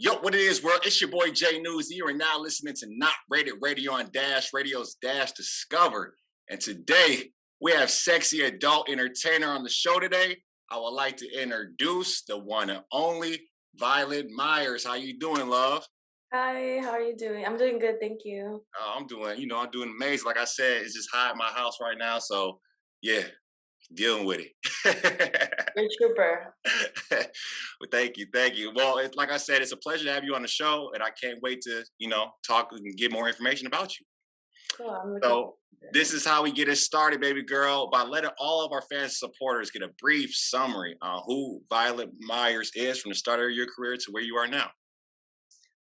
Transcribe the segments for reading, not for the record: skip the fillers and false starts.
Yo, what it is, world? It's your boy Jay Newz. You are now listening to Not Rated Radio on Dash Radio's Dash Discover. And today we have sexy adult entertainer on the show today. I would like to introduce the one and only Violet Myers. How you doing, love? Hi, how are you doing? I'm doing good, thank you. I'm doing amazing. Like I said, it's just hot in my house right now. So yeah, dealing with it. You're a trooper. Well, thank you, thank you. Well, like I said, it's a pleasure to have you on the show, and I can't wait to talk and get more information about you. Cool, I'm looking So forward to it. this is how we get it started, baby girl, by letting all of our fans and supporters get a brief summary on who Violet Myers is from the start of your career to where you are now.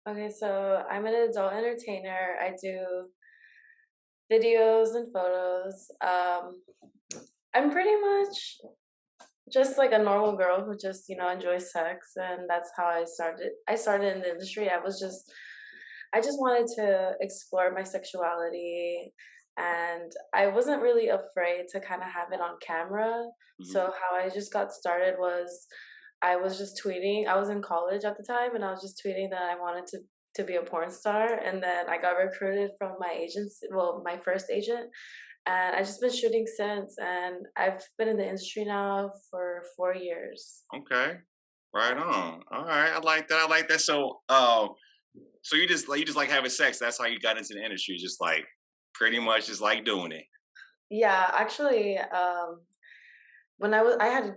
Okay, so I'm an adult entertainer. I do videos and photos. I'm pretty much just like a normal girl who just, enjoys sex, and that's how I started. I started in the industry. I just wanted to explore my sexuality, and I wasn't really afraid to kind of have it on camera. Hmm. So how I just got started was I was just tweeting. I was in college at the time, and I was just tweeting that I wanted to be a porn star, and then I got recruited from my agency, well, my first agent, and I just been shooting since, and I've been in the industry now for 4 years. Okay, right on. All right, I like that. I like that. So, so you just like having sex. That's how you got into the industry. Just like pretty much just like doing it. Yeah, actually, when I had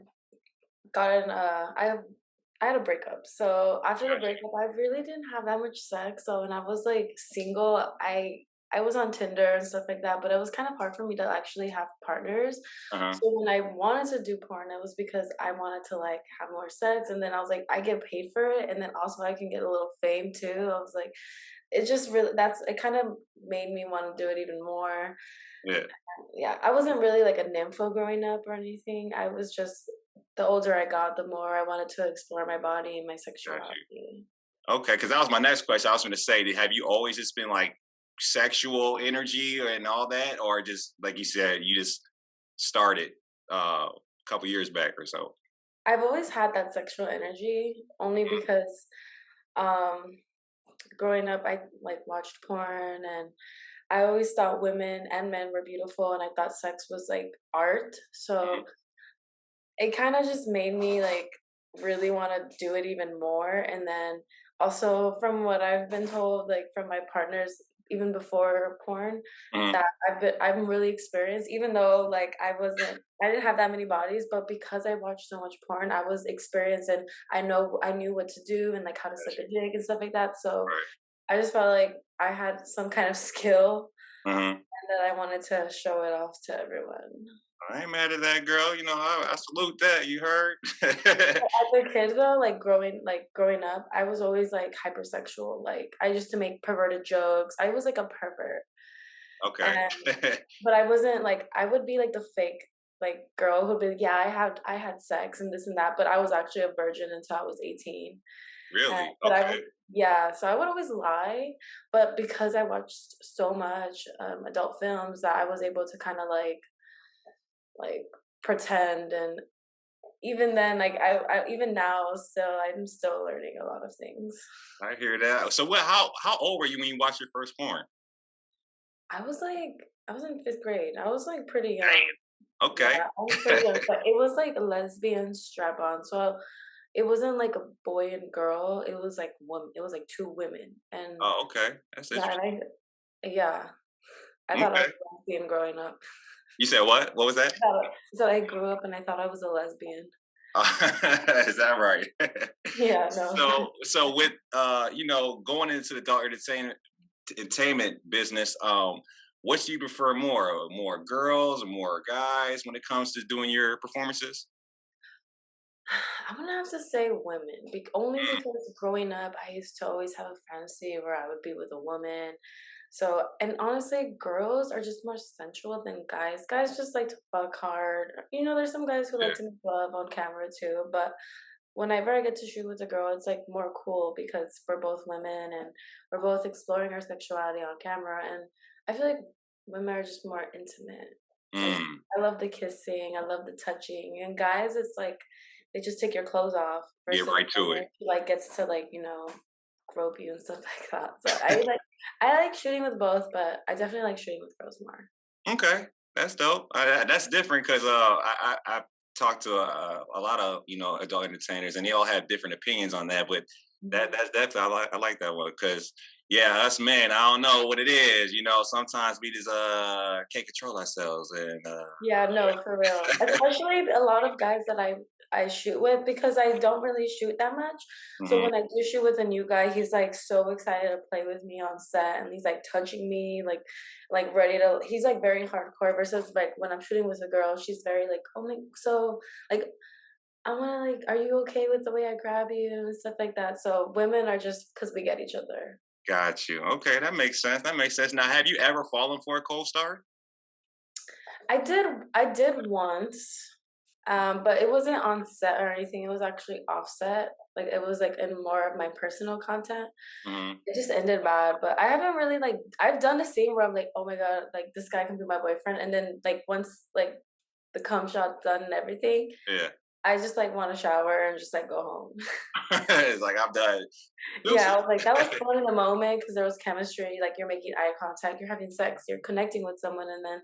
gotten I had a breakup. So after the Gotcha. breakup, I really didn't have that much sex. So when I was like single, I was on Tinder and stuff like that, but it was kind of hard for me to actually have partners. Uh huh. So when I wanted to do porn, it was because I wanted to like have more sex, and then I was like, I get paid for it, and then also I can get a little fame too. I was like, it just really that's it kind of made me want to do it even more. Yeah. Yeah, I wasn't really like a nympho growing up or anything. I was just the older I got, the more I wanted to explore my body and my Got you. sexuality. Okay, because that was my next question. I was going to say, have you always just been like sexual energy and all that, or just like you said, you just started a couple years back or so? I've always had that sexual energy only because um growing up I like watched porn, and I always thought women and men were beautiful, and I thought sex was like art. So it kind of just made me like really want to do it even more. And then also from what I've been told, like from my partners, even before porn, Mm-hmm. that I'm really experienced, even though like I didn't have that many bodies, but because I watched so much porn, I was experienced, and I knew what to do and like how to suck a dick and stuff like that. So Right. I just felt like I had some kind of skill, Mm-hmm. and that I wanted to show it off to everyone. I ain't mad at that, girl. I salute that. You heard? As a kid though, growing up, I was always like hypersexual. Like I used to make perverted jokes. I was like a pervert. Okay. And but I wasn't like I would be like the fake like girl who'd be like, yeah, I had sex and this and that, but I was actually a virgin until I was 18. Really? But I Okay. would yeah, so I would always lie, but because I watched so much adult films that I was able to kind of like pretend. And even then, like even now, still, I'm still learning a lot of things. I hear that. So what? How old were you when you watched your first porn? I was in 5th grade. I was like pretty young. Damn. Yeah, Okay. I was pretty young, but it was like a lesbian strap on. So it wasn't like a boy and girl. It was like one. It was like two women, and Oh, okay. That's yeah, interesting. yeah, I thought I was Okay. a lesbian growing up. You said what? What was that? So I grew up and I thought I was a lesbian. Is that right? Yeah, no. So with going into the adult entertainment business, what do you prefer more? More girls or more guys when it comes to doing your performances? I'm gonna have to say women, only Mm, because growing up, I used to always have a fantasy where I would be with a woman. So, and honestly, girls are just more sensual than guys. Guys just like to fuck hard. There's some guys who yeah. like to make love on camera too, but whenever I get to shoot with a girl, it's like more cool because we're both women and we're both exploring our sexuality on camera. And I feel like women are just more intimate. Like, Mm, I love the kissing, I love the touching. And guys, it's like they just take your clothes off get versus right to it. women, she like gets to like, rope you and stuff like that. So I like shooting with both, but I definitely like shooting with girls more. Okay, that's dope. That's different because I've talked to a lot of adult entertainers, and they all have different opinions on that. But Mhm. that's definitely I like that one because yeah, us men, I don't know what it is. Sometimes we just can't control ourselves, and Yeah, no, for real. Especially a lot of guys that I shoot with because I don't really shoot that much. So mhm, when I do shoot with a new guy, he's like so excited to play with me on set and he's like touching me, like ready to he's like very hardcore versus like when I'm shooting with a girl, she's very like, oh my so like I wanna like, are you okay with the way I grab you and stuff like that. So women are just because we get each other. got you. Okay, that makes sense. That makes sense. Now, have you ever fallen for a co-star? I did once, but it wasn't on set or anything. It was actually offset. Like it was like in more of my personal content. Hmm. It just ended bad. But I haven't really like I've done a scene where I'm like, oh my god, like this guy can be my boyfriend. And then like once like the cum shot's done and everything, Yeah, I just like want to shower and just like go home. it's like I'm done. Yeah, I Deuces. was like, that was fun in the moment because there was chemistry. Like you're making eye contact, you're having sex, you're connecting with someone, and then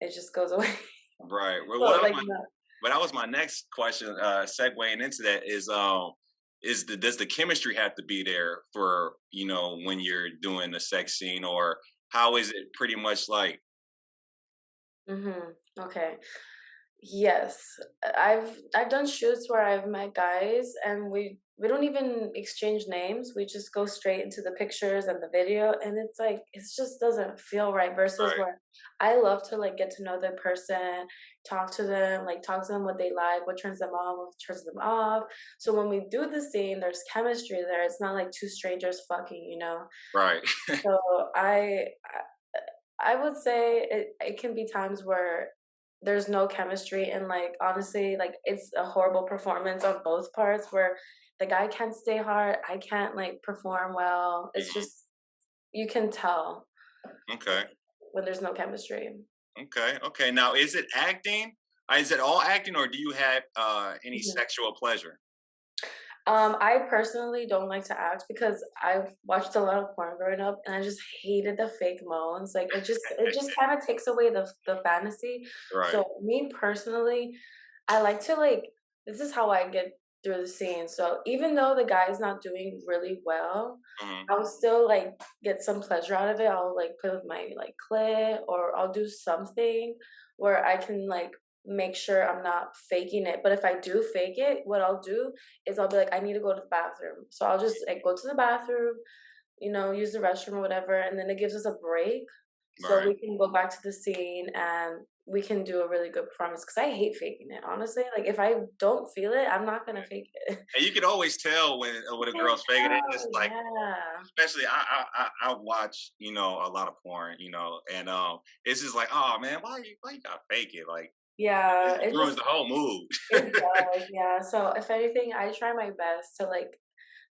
it just goes away. Right. Well, So like, no. but that was my next question. Segueing into that does the chemistry have to be there for when you're doing the sex scene, or how is it pretty much like? Okay. Yes, I've done shoots where I've met guys and we don't even exchange names. We just go straight into the pictures and the video and it's like it just doesn't feel right versus Right. where I love to like get to know the person, talk to them what they like, what turns them on, what turns them off. So when we do the scene, there's chemistry there. It's not like two strangers fucking, you know. Right. So I would say it can be times where there's no chemistry and like honestly like it's a horrible performance on both parts where the guy can't stay hard, I can't like perform well. It's Mhm. just you can tell Okay. when there's no chemistry. Okay. Okay. Now, is it acting? Is it all acting, or do you have any Mhm. sexual pleasure? I personally don't like to act because I've watched a lot of porn growing up and I just hated the fake moans. Like it just kind of takes away the fantasy. Right. So me personally, I like to like this is how I get through the scene. So even though the guy's not doing really well, Hmm. I'll still like get some pleasure out of it. I'll like play with my like clit or I'll do something where I can like make sure I'm not faking it. But if I do fake it, what I'll do is I'll be like, I need to go to the bathroom. So I'll just like go to the bathroom, use the restroom or whatever, and then it gives us a break so Right. we can go back to the scene and we can do a really good performance. Because I hate faking it, honestly. Like if I don't feel it, I'm not gonna fake it. And you can always tell when a You can girl's faking it. It's tell, like, yeah. especially I watch a lot of porn, and it's just like, oh man, why you gotta fake it? Like Yeah, it it ruins just the whole mood. it does, yeah. So if anything, I try my best to like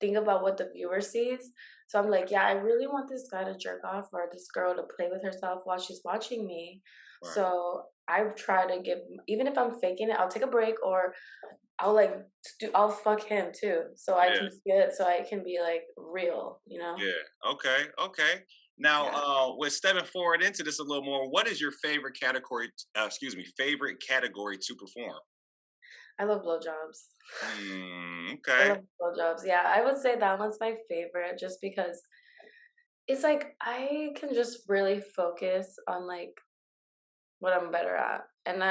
think about what the viewer sees. So I'm like, yeah, I really want this guy to jerk off or this girl to play with herself while she's watching me. Right. So I try to give, even if I'm faking it, I'll take a break or I'll like, I'll fuck him too. So I Yeah. can feel it. So I can be like real, you know? Yeah. Okay. Okay. Now, Yeah. with stepping forward into this a little more, what is your favorite category? Excuse me, favorite category to perform? I love blowjobs. I Okay. love blowjobs. Yeah. I would say that one's my favorite just because it's like I can just really focus on like what I'm better at. And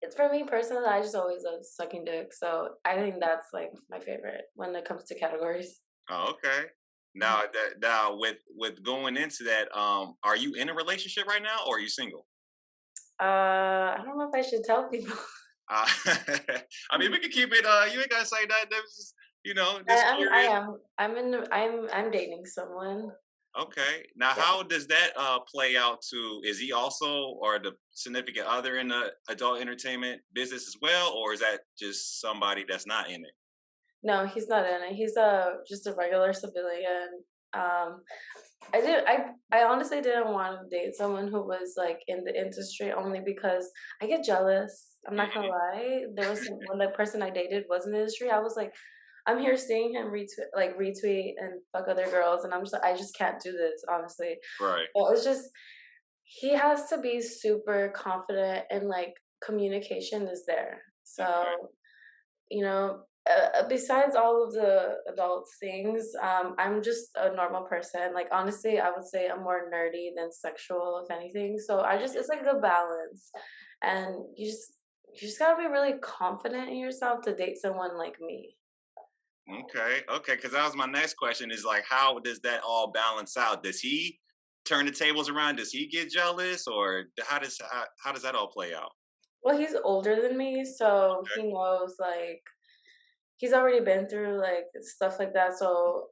it's for me personally, I just always love sucking dick. So I think that's like my favorite when it comes to categories. Oh, okay. Mhm. Now with going into that, are you in a relationship right now, or are you single? I don't know if I should tell people. Uh, I mean, we can keep it. You ain't gotta say that. That was just, I just am I curious. am. I'm dating someone. Okay. Now, Yeah. how does that play out? To Is he also or the significant other in the adult entertainment business as well, or is that just somebody that's not in it? No, he's not in it. He's a just a regular civilian. Um I honestly didn't want to date someone who was like in the industry only because I get jealous. I'm not gonna Hmm. lie. There was when the person I dated was in the industry, I was like, I'm here seeing him retweet and fuck other girls, and I'm just I just can't do this, honestly. Right. But it's just he has to be super confident and like communication is there. Okay. So, besides all of the adult things, I'm just a normal person. Like honestly, I would say I'm more nerdy than sexual, if anything. So I just it's like a balance, and you just gotta be really confident in yourself to date someone like me. Okay. Okay. Because that was my next question. Is like, how does that all balance out? Does he turn the tables around? Does he get jealous, or how does that all play out? Well, he's older than me, so Okay. he knows like he's already been through like stuff like that. So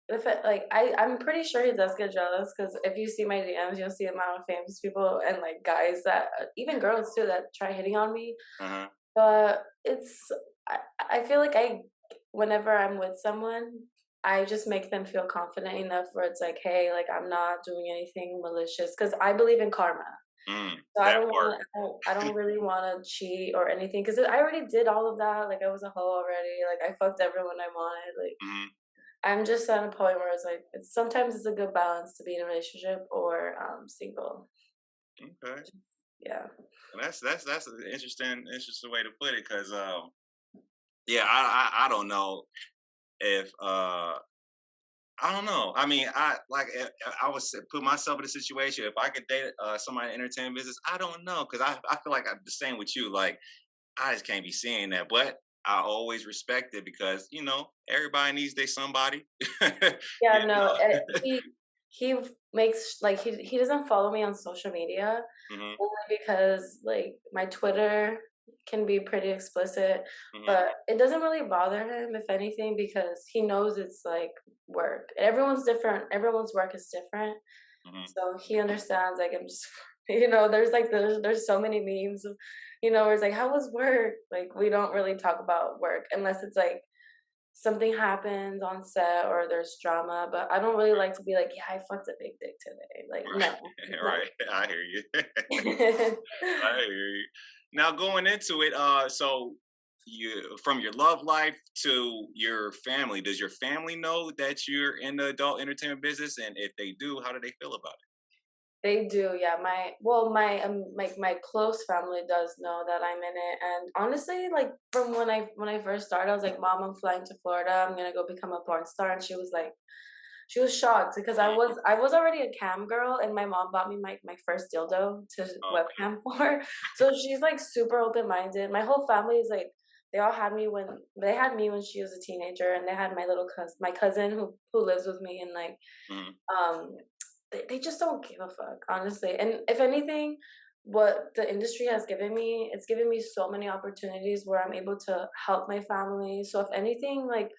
if it, like I'm pretty sure he does get jealous because if you see my DMs, you'll see the amount of famous people and like guys that even girls too that try hitting on me. Uh huh. But I, I feel like whenever I'm with someone, I just make them feel confident enough where it's like, hey, like I'm not doing anything malicious because I believe in karma. So I That don't part. want I don't really want to cheat or anything because I already did all of that. Like I was a hoe already. Like I fucked everyone I wanted. Like Hmm. I'm just at a point where it's like sometimes it's a good balance to be in a relationship or single. Okay. Yeah. That's an interesting way to put it. Because yeah, I don't know if I don't know. I mean, I would put myself in a situation if I could date somebody in the entertainment business. I don't know because I feel like I'm the same with you. Like I just can't be seeing that, but I always respect it because everybody needs their somebody. Yeah, you no, know. he makes like he doesn't follow me on social media Hmm. only because like my Twitter can be pretty explicit, Hmm. but it doesn't really bother him if anything because he knows it's like work. Everyone's different. Everyone's work is different. Hmm. So he understands like I'm just there's like there's so many memes of, where it's like, how was work? Like we don't really talk about work unless it's like something happens on set or there's drama, but I don't really like to be like, yeah, I fucked a big dick today. Like, Right. no, Right. I hear you. no. I hear you. Now going into it, so you from your love life to your family, does your family know that you're in the adult entertainment business? And if they do, how do they feel about They do, yeah. My close family does know that I'm in it, and honestly, like from when I first started, I was like, "Mom, I'm flying to Florida. I'm gonna go become a porn star," and she was shocked because I it? was I was already a cam girl, and my mom bought me my first dildo to Okay. webcam for. So she's like super open minded. My whole family is like they all had me when they had me when she was a teenager, and they had my cousin who lives with me, and like Hmm. um they just don't give a fuck, honestly. And if anything, what the industry has given me, it's given me so many opportunities where I'm able to help my family. So if anything, like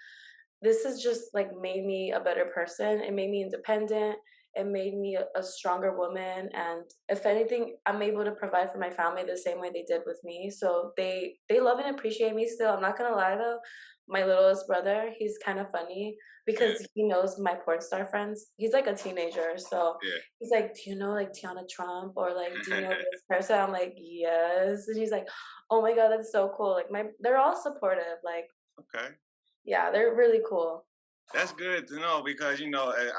this has just like made me a better person. It made me independent. It made me a stronger woman. And if anything, I'm able to provide for my family the same way they did with me. So they love and appreciate me still. I'm not gonna lie though. My littlest brother, he's kind of funny Yeah. because he knows my porn star friends. He's like a teenager. So Yeah. he's like, do you know like Tiana Trump or like do you know this person? I'm like, yes. And he's like, oh my God, that's so cool. Like they're all supportive. Like, Okay. yeah, they're really cool. That's good to know because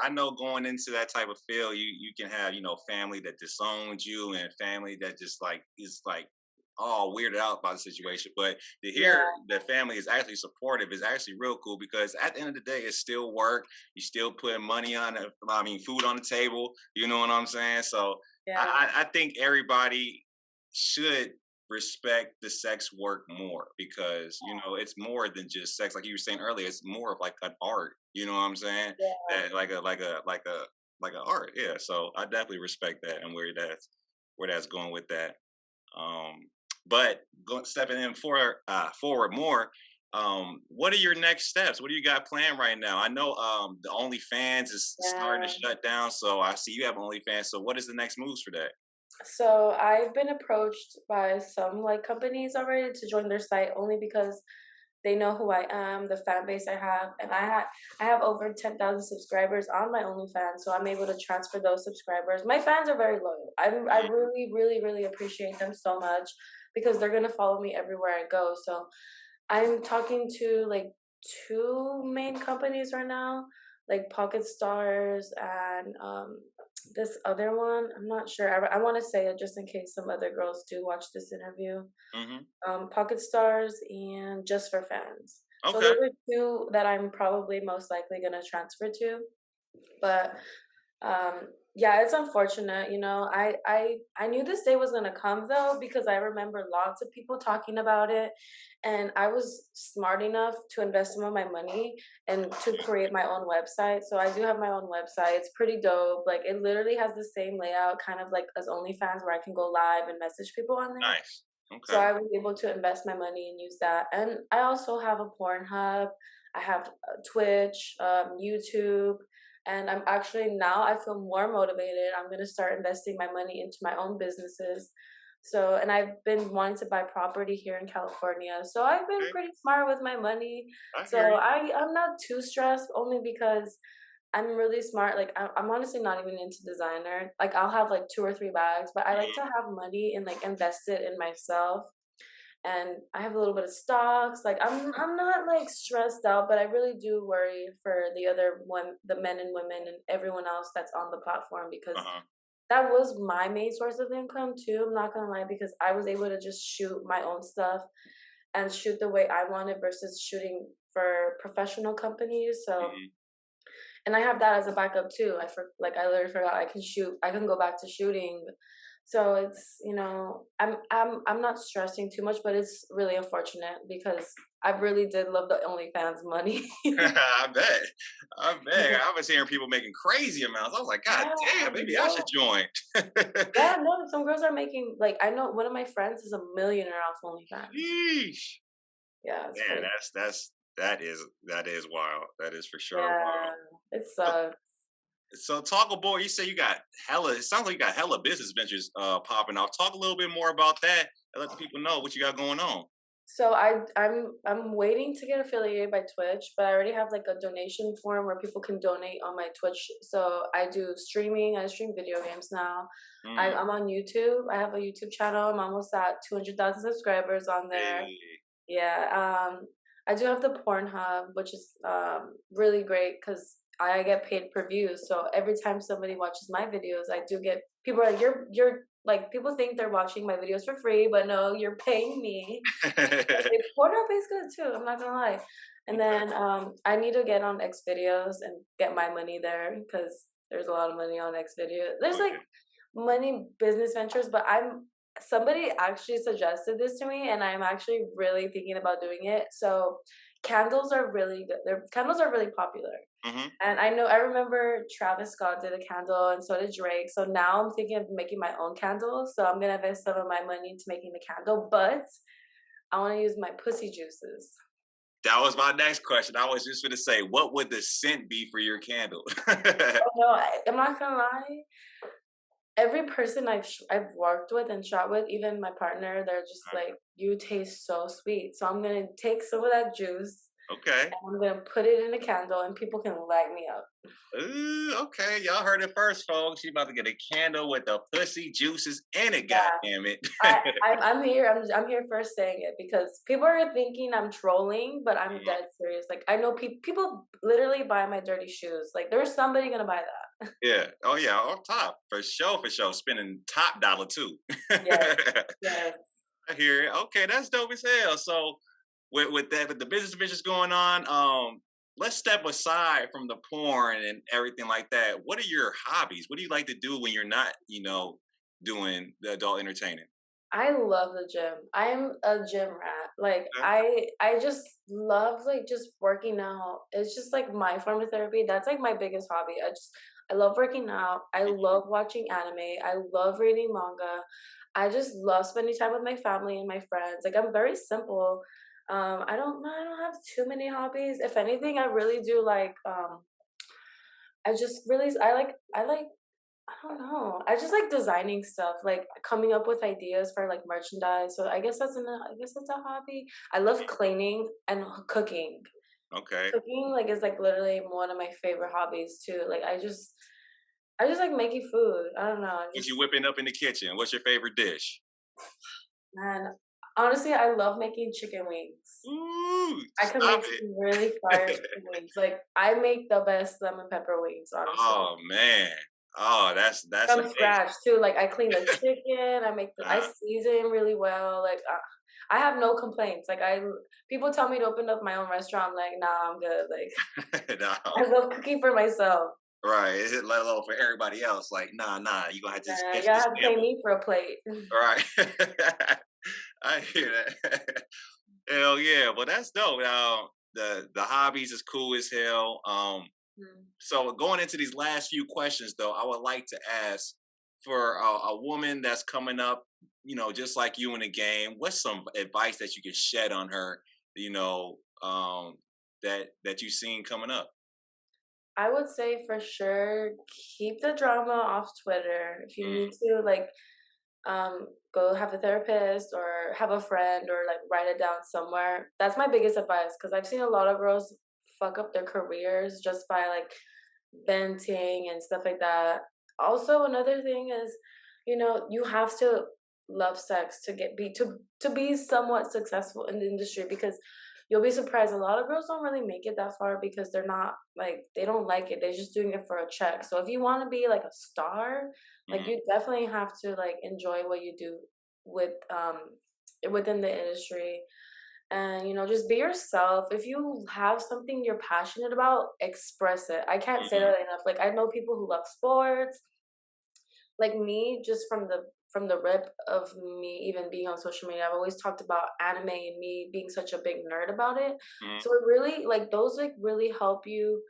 I know going into that type of field, you can have family that disowns you and family that just like is like all weirded out by the situation. But to hear Yeah. that family is actually supportive is actually real cool because at the end of the day, it's still work. You still putting money on it. I mean, food on the table. You know what I'm saying? So Yeah. I think everybody should respect the sex work more because it's more than just sex like you were saying earlier, it's more of like an art, you know what I'm saying, Yeah. that like a art, yeah. So I definitely respect that and where that's going with that. um but going stepping in forward more, what are your next steps? What do you got planned right now? I know the OnlyFans is starting to Yeah. shut down, so I see you have OnlyFans, so what is the next moves for that? So I've been approached by some like companies already to join their site only because they know who I am, the fan base I have, and I have over 10,000 subscribers on my OnlyFans, so I'm able to transfer those subscribers. My fans are very loyal. I Mm. really, really, really appreciate them so much because they're gonna follow me everywhere I go. So I'm talking to like two main companies right now, like Pocket Stars and this other one. I'm not sure. I want to say it just in case some other girls do watch this interview. Hmm. Pocket Stars and Just for Fans. So Okay. those are two that I'm probably most likely gonna transfer to. But yeah, it's unfortunate, I knew this day was gonna come though, because I remember lots of people talking about it, and I was smart enough to invest some of my money and to create my own website. So I do have my own website. It's pretty dope. Like it literally has the same layout, kind of like as OnlyFans, where I can go live and message people on there. Nice. So Okay. I was able to invest my money and use that. And I also have a Pornhub. I have Twitch, YouTube, and I'm actually now I feel more motivated. I'm gonna start investing my money into my own businesses. So, and I've been wanting to buy property here in California. So I've been Okay. pretty smart with my money. I So hear you. I'm not too stressed, only because I'm really smart. Like I'm honestly not even into designer. Like I'll have like two or three bags, but I like to Mhm. have money and like invest it in myself. And I have a little bit of stocks. Like I'm not like stressed out, but I really do worry for the other one, the men and women and everyone else that's on the platform, because Uh-huh. that was my main source of income too. I'm not gonna lie, because I was able to just shoot my own stuff and shoot the way I wanted versus shooting for professional companies. So, Mhm. and I have that as a backup too. Like I literally forgot I can shoot. I can go back to shooting. So it's, I'm not stressing too much, but it's really unfortunate because I really did love the OnlyFans money. I bet. I bet. Yeah, I was hearing people making crazy amounts. I was like, God yeah, I damn, maybe I should know. join. Yeah, no, some girls are making like I know one of my friends is a millionaire off OnlyFans. Sheesh. Yeah, it's Man, crazy. that is wild. That is for sure Yeah, wild. it So, sucks. so talk boy, you say you got hella, it sounds like you got hella business ventures popping off. Talk a little bit more about that and let the people know what you got going on. So I'm waiting to get affiliated by Twitch, but I already have like a donation form where people can donate on my Twitch. So I do streaming. I stream video games now. Mm. I'm on YouTube. I have a YouTube channel. I'm almost at 200,000 subscribers on there. Hey. Yeah. I do have the Pornhub, which is really great because I get paid per view. So every time somebody watches my videos, I do get people are like, you're like people think they're watching my videos for free, but no, you're paying me. Okay. Pornhub is good too. I'm not gonna lie. And then I need to get on X videos and get my money there because there's a lot of money on X video. There's like Okay. money business ventures, but I'm somebody actually suggested this to me, and I'm actually really thinking about doing it. So candles are really good. Their candles are really popular. Hmm. And I remember Travis Scott did a candle and so did Drake. So now I'm thinking of making my own candles. So I'm gonna invest some of my money into making the candle, but I want to use my pussy juices. That was my next question. I was just going to say, what would the scent be for your candle? Oh no, I'm not gonna lie. Every person I've worked with and shot with, even my partner, they're just like, "You taste so sweet." So I'm gonna take some of that juice Okay. and I'm gonna put it in a candle, and people can light me up. Ooh, okay. Y'all heard it first, folks. She about to get a candle with the pussy juices in it. God Yeah, damn it. I'm here. I'm here first saying it because people are thinking I'm trolling, but I'm Mhm. dead serious. Like I know people literally buy my dirty shoes. Like there's somebody gonna buy that. Yeah. Oh yeah. Off top for sure. For sure. Spending top dollar too. Yes, yes. I hear it. Okay, that's dope as hell. So with that, with the business going on, let's step aside from the porn and everything like that. What are your hobbies? What do you like to do when you're not, doing the adult entertaining? I love the gym. I'm a gym rat. Like Okay. I just love like just working out. It's just like my form of therapy. That's like my biggest hobby. I love working out. I love watching anime. I love reading manga. I just love spending time with my family and my friends. Like I'm very simple. I don't have too many hobbies. If anything, I really do like I just really I like I don't know. I just like designing stuff, like coming up with ideas for like merchandise. So I guess that's a hobby. I love cleaning and cooking. Okay. Cooking like is like literally one of my favorite hobbies too. Like I just like making food. I don't know. I What you just whipping up in the kitchen? What's your favorite dish? man. Honestly, I love making chicken wings. Ooh, I can make stop some really fire it. chicken wings. Like I make the best lemon pepper wings, honestly. Oh man. Oh, that's From amazing. scratch too. Like I clean the chicken, I Uh, season really well. Like I have no complaints. People tell me to open up my own restaurant. I'm like, nah, I'm good. Like no, I love cooking for myself. right. Is it let alone for everybody else? Like, nah, you gonna have to just Nah, you catch gotta this have to pay sample. me for a plate. Right. I hear that. Hell yeah. Well, that's dope. The hobbies is cool as hell. Mm. So going into these last few questions, though, I would like to ask for a woman that's coming up, just like you in the game. What's some advice that you can shed on her? You know, that you've seen coming up. I would say for sure keep the drama off Twitter. If you Mm, need to, like, go have a therapist or have a friend or like write it down somewhere. That's my biggest advice because I've seen a lot of girls fuck up their careers just by like venting and stuff like that. Also, another thing is, you have to love sex to be somewhat successful in the industry because you'll be surprised a lot of girls don't really make it that far because they're not like they don't like it. They're just doing it for a check. So if you want to be like a star, like mm, you definitely have to like enjoy what you do with within the industry and just be yourself. If you have something you're passionate about, express it. I can't say mm, that enough. Like I know people who love sports like me, just from the rip of me even being on social media, I've always talked about anime and me being such a big nerd about it. mm, So it really like those like really help you,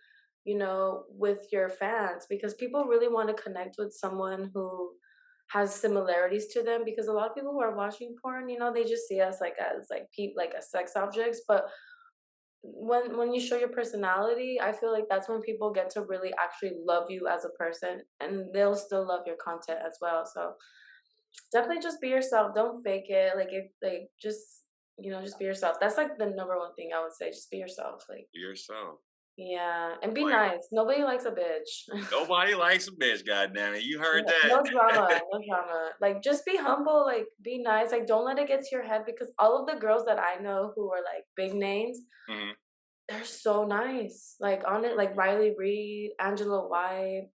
with your fans because people really want to connect with someone who has similarities to them because a lot of people who are watching porn, they just see us like as like like as sex objects, but when you show your personality, I feel like that's when people get to really actually love you as a person and they'll still love your content as well. So definitely just be yourself. Don't fake it. Like if like just be yourself. That's like the number one thing I would say. Just be yourself. Like yourself. yeah. And be Like nice. Nobody likes a bitch. nobody likes a bitch. Goddamn it, you heard No, no drama, that. no drama. Like just be humble, like be nice. Like don't let it get to your head because all of the girls that I know who are like big names, Mhm. they're so nice. Like on it, like Riley Reid, Angela White,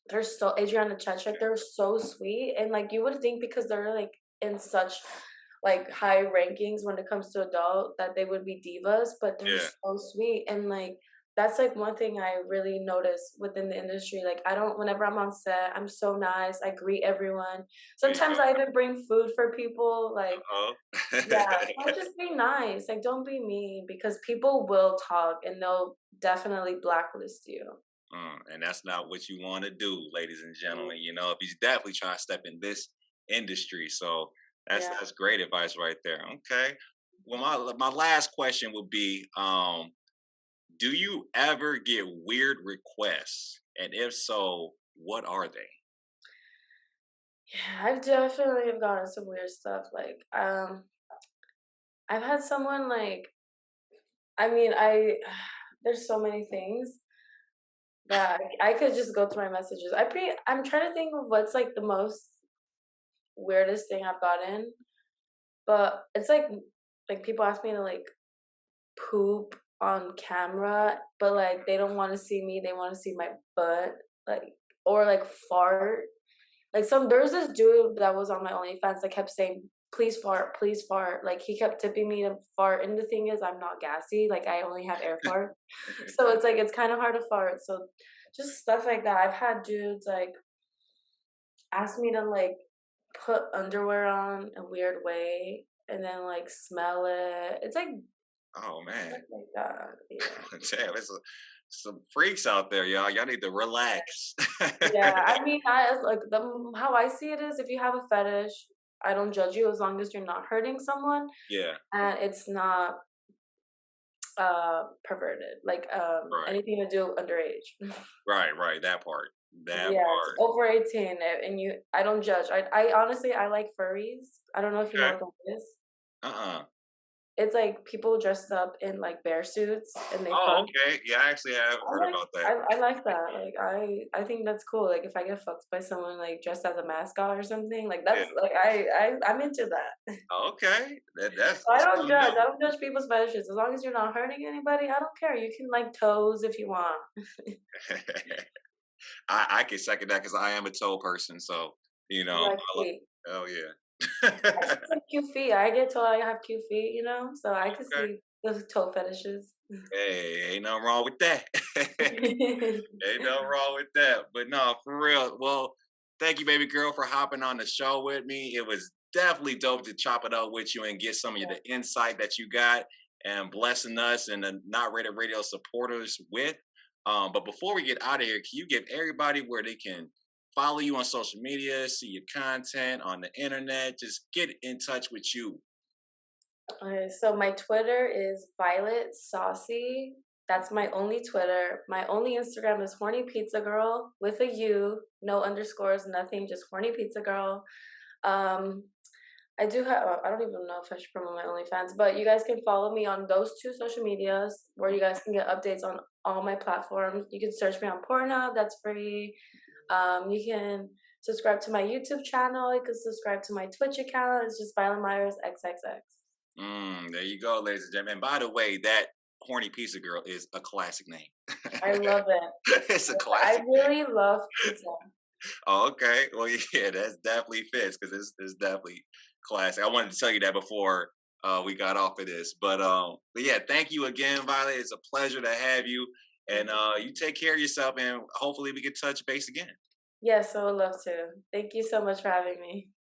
they're so Adriana Chechik, they're so sweet. And like you would think because they're like in such like high rankings when it comes to adult that they would be divas, but they're Yeah. so sweet. And like that's like one thing I really notice within the industry. Like I don't whenever I'm on set, I'm so nice. I greet everyone. There you Sometimes go. I even bring food for people. Like Oh. yeah, so just be nice. Like, don't be mean because people will talk and they'll definitely blacklist you. And that's not what you want to do, ladies and Mm. gentlemen. If he's definitely trying to step in this industry, so that's Yeah. that's great advice right there. Okay. Well, my last question would be, do you ever get weird requests, and if so, what are they? Yeah, I've definitely have gotten some weird stuff. Like, I've had someone like, I mean, there's so many things that I could just go through my messages. I'm trying to think of what's like the most weirdest thing I've gotten, but it's like people ask me to like poop on camera, but like they don't want to see me. They want to see my butt, like or like fart. Like there's this dude that was on my OnlyFans that kept saying, "Please fart, please fart." Like he kept tipping me to fart, and the thing is, I'm not gassy. Like I only have air fart, so it's like it's kind of hard to fart. So just stuff like that. I've had dudes like ask me to like put underwear on a weird way and then like smell it. It's like Oh man, stuff like that. Yeah. damn, it's some freaks out there, y'all. Y'all need to relax. Yeah, I mean, like how I see it is, if you have a fetish, I don't judge you as long as you're not hurting someone Yeah, and it's not perverted, like right, anything to do underage. right. That part, that Yeah, it's part. over 18, and I don't judge. I honestly I like furries. I don't know if you know Okay. what that is. Uh-uh. It's like people dressed up in like bear suits and they Oh, fuck. okay. Yeah, I actually have I heard like about that. I like that. Like I think that's cool. Like if I get fucked by someone like dressed as a mascot or something, like Yeah. that's like I'm into that. Okay. That's So I that's don't something judge. new. I don't judge people's fetishes. As long as you're not hurting anybody, I don't care. You can like toes if you want. I can second that because I am a toe person. So You like I love. feet. Oh yeah. I see some cute feet. I get told I have cute feet, so I could Okay. see the toe fetishes. Hey, ain't nothing wrong with that. Ain't nothing wrong with that. But no, for real. Well, thank you, baby girl, for hopping on the show with me. It was definitely dope to chop it up with you and get some of the insight that you got and blessing us and the Not Rated Radio supporters with. But before we get out of here, can you give everybody where they can follow you on social media, see your content on the internet, just get in touch with you? Okay, so my Twitter is Violet Saucy. That's my only Twitter. My only Instagram is Horny Pizza Girl with a U, no underscores, nothing, just Horny Pizza Girl. Um, I do have, I don't even know if I should promote my OnlyFans, but you guys can follow me on those two social medias where you guys can get updates on all my platforms. You can search me on Pornhub, that's free. You can subscribe to my YouTube channel. You can subscribe to my Twitch account. It's just Violet Myers XXX. There you go, ladies and gentlemen. And by the way, that horny pizza girl is a classic name. I love it. It's a I classic name. really love pizza. Oh, okay. Well, yeah, that's definitely fits because it's definitely classic. I wanted to tell you that before we got off of this, but yeah, thank you again, Violet. It's a pleasure to have you, and Thank you. you take care of yourself, and hopefully we can touch base again. Yes, I would love to. Thank you so much for having me.